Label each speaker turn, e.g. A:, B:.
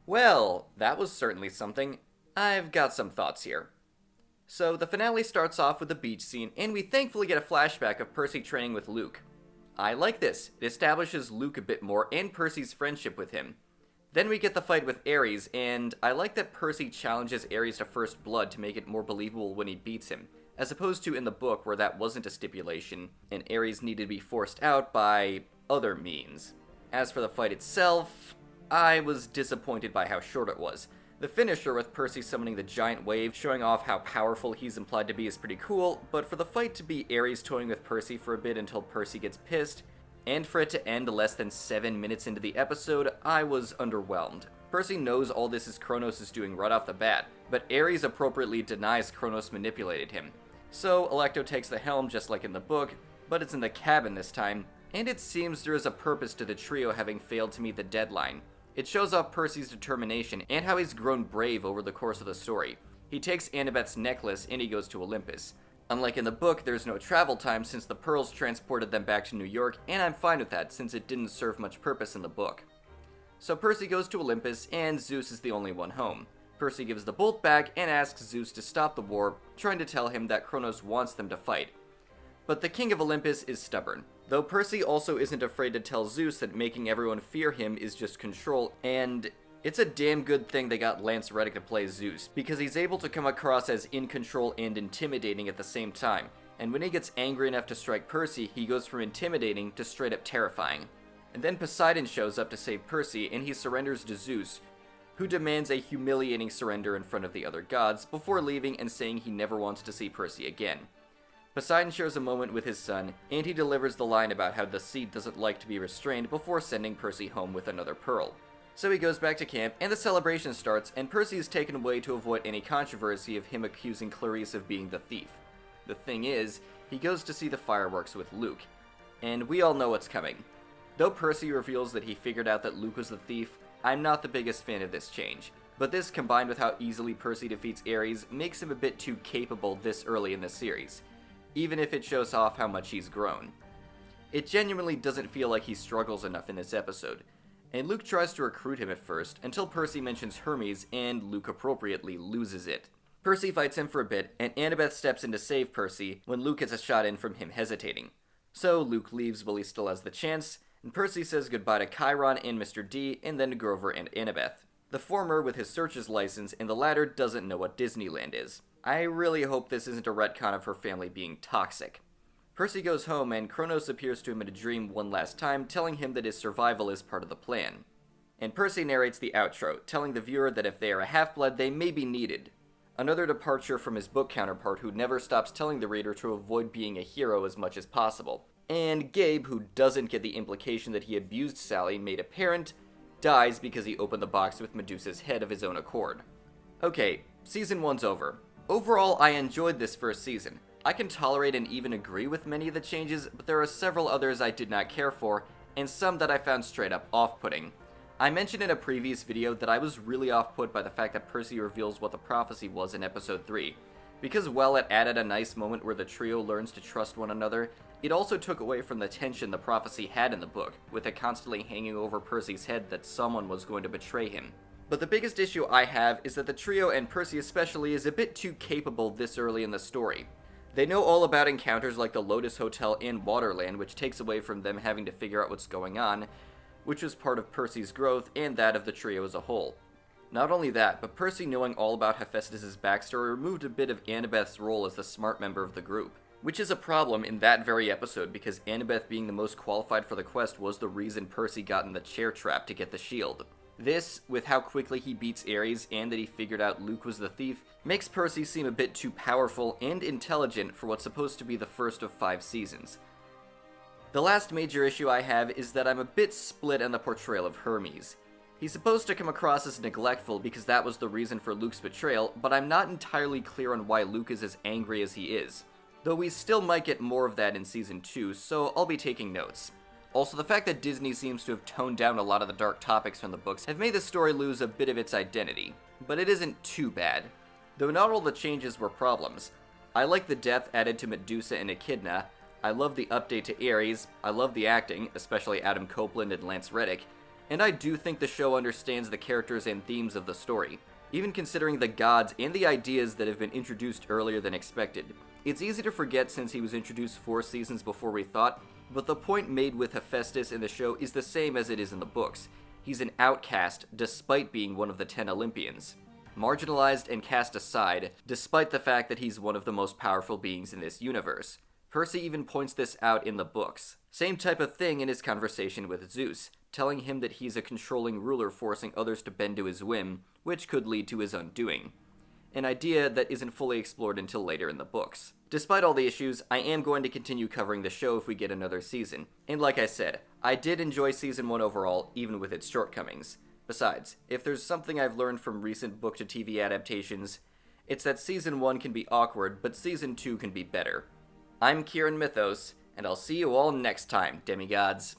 A: Well, that was certainly something. I've got some thoughts here. So, the finale starts off with a beach scene, and we thankfully get a flashback of Percy training with Luke. I like this. It establishes Luke a bit more and Percy's friendship with him. Then we get the fight with Ares, and I like that Percy challenges Ares to first blood to make it more believable when he beats him, as opposed to in the book where that wasn't a stipulation, and Ares needed to be forced out by other means. As for the fight itself, I was disappointed by how short it was. The finisher with Percy summoning the giant wave, showing off how powerful he's implied to be, is pretty cool, but for the fight to be Ares toying with Percy for a bit until Percy gets pissed, and for it to end less than 7 minutes into the episode, I was underwhelmed. Percy knows all this is Kronos doing right off the bat, but Ares appropriately denies Kronos manipulated him. So Alecto takes the helm just like in the book, but it's in the cabin this time, and it seems there is a purpose to the trio having failed to meet the deadline. It shows off Percy's determination and how he's grown brave over the course of the story. He takes Annabeth's necklace and he goes to Olympus. Unlike in the book, there's no travel time since the pearls transported them back to New York, and I'm fine with that since it didn't serve much purpose in the book. So Percy goes to Olympus, and Zeus is the only one home. Percy gives the bolt back and asks Zeus to stop the war, trying to tell him that Kronos wants them to fight. But the king of Olympus is stubborn, though Percy also isn't afraid to tell Zeus that making everyone fear him is just control, and it's a damn good thing they got Lance Reddick to play Zeus, because he's able to come across as in control and intimidating at the same time, and when he gets angry enough to strike Percy, he goes from intimidating to straight up terrifying. And then Poseidon shows up to save Percy, and he surrenders to Zeus, who demands a humiliating surrender in front of the other gods, before leaving and saying he never wants to see Percy again. Poseidon shares a moment with his son, and he delivers the line about how the seed doesn't like to be restrained before sending Percy home with another pearl. So he goes back to camp, and the celebration starts, and Percy is taken away to avoid any controversy of him accusing Clarice of being the thief. The thing is, he goes to see the fireworks with Luke, and we all know what's coming. Though Percy reveals that he figured out that Luke was the thief, I'm not the biggest fan of this change. But this, combined with how easily Percy defeats Ares, makes him a bit too capable this early in the series, even if it shows off how much he's grown. It genuinely doesn't feel like he struggles enough in this episode, and Luke tries to recruit him at first, until Percy mentions Hermes, and Luke appropriately loses it. Percy fights him for a bit, and Annabeth steps in to save Percy when Luke gets a shot in from him hesitating. So Luke leaves while he still has the chance, and Percy says goodbye to Chiron and Mr. D, and then to Grover and Annabeth. The former with his searcher's license, and the latter doesn't know what Disneyland is. I really hope this isn't a retcon of her family being toxic. Percy goes home, and Kronos appears to him in a dream one last time, telling him that his survival is part of the plan. And Percy narrates the outro, telling the viewer that if they are a half-blood, they may be needed. Another departure from his book counterpart, who never stops telling the reader to avoid being a hero as much as possible. And Gabe, who doesn't get the implication that he abused Sally made apparent, dies because he opened the box with Medusa's head of his own accord. Okay, season 1's over. Overall, I enjoyed this first season. I can tolerate and even agree with many of the changes, but there are several others I did not care for, and some that I found straight up off-putting. I mentioned in a previous video that I was really off-put by the fact that Percy reveals what the prophecy was in episode 3. Because while it added a nice moment where the trio learns to trust one another, it also took away from the tension the prophecy had in the book, with it constantly hanging over Percy's head that someone was going to betray him. But the biggest issue I have is that the trio, and Percy especially, is a bit too capable this early in the story. They know all about encounters like the Lotus Hotel in Waterland, which takes away from them having to figure out what's going on, which was part of Percy's growth and that of the trio as a whole. Not only that, but Percy knowing all about Hephaestus' backstory removed a bit of Annabeth's role as the smart member of the group, which is a problem in that very episode because Annabeth being the most qualified for the quest was the reason Percy got in the chair trap to get the shield. This, with how quickly he beats Ares and that he figured out Luke was the thief, makes Percy seem a bit too powerful and intelligent for what's supposed to be the first of 5 seasons. The last major issue I have is that I'm a bit split on the portrayal of Hermes. He's supposed to come across as neglectful because that was the reason for Luke's betrayal, but I'm not entirely clear on why Luke is as angry as he is. Though we still might get more of that in season 2, so I'll be taking notes. Also, the fact that Disney seems to have toned down a lot of the dark topics from the books have made the story lose a bit of its identity, but it isn't too bad. Though not all the changes were problems. I like the depth added to Medusa and Echidna, I love the update to Ares, I love the acting, especially Adam Copeland and Lance Reddick, And I do think the show understands the characters and themes of the story. Even considering the gods and the ideas that have been introduced earlier than expected. It's easy to forget since he was introduced 4 seasons before we thought, but the point made with Hephaestus in the show is the same as it is in the books. He's an outcast despite being one of the 10 Olympians. Marginalized and cast aside, despite the fact that he's one of the most powerful beings in this universe. Percy even points this out in the books. Same type of thing in his conversation with Zeus, telling him that he's a controlling ruler forcing others to bend to his whim, which could lead to his undoing. An idea that isn't fully explored until later in the books. Despite all the issues, I am going to continue covering the show if we get another season. And like I said, I did enjoy Season 1 overall, even with its shortcomings. Besides, if there's something I've learned from recent book-to-TV adaptations, it's that Season 1 can be awkward, but Season 2 can be better. I'm Kieran Mythos, and I'll see you all next time, demigods.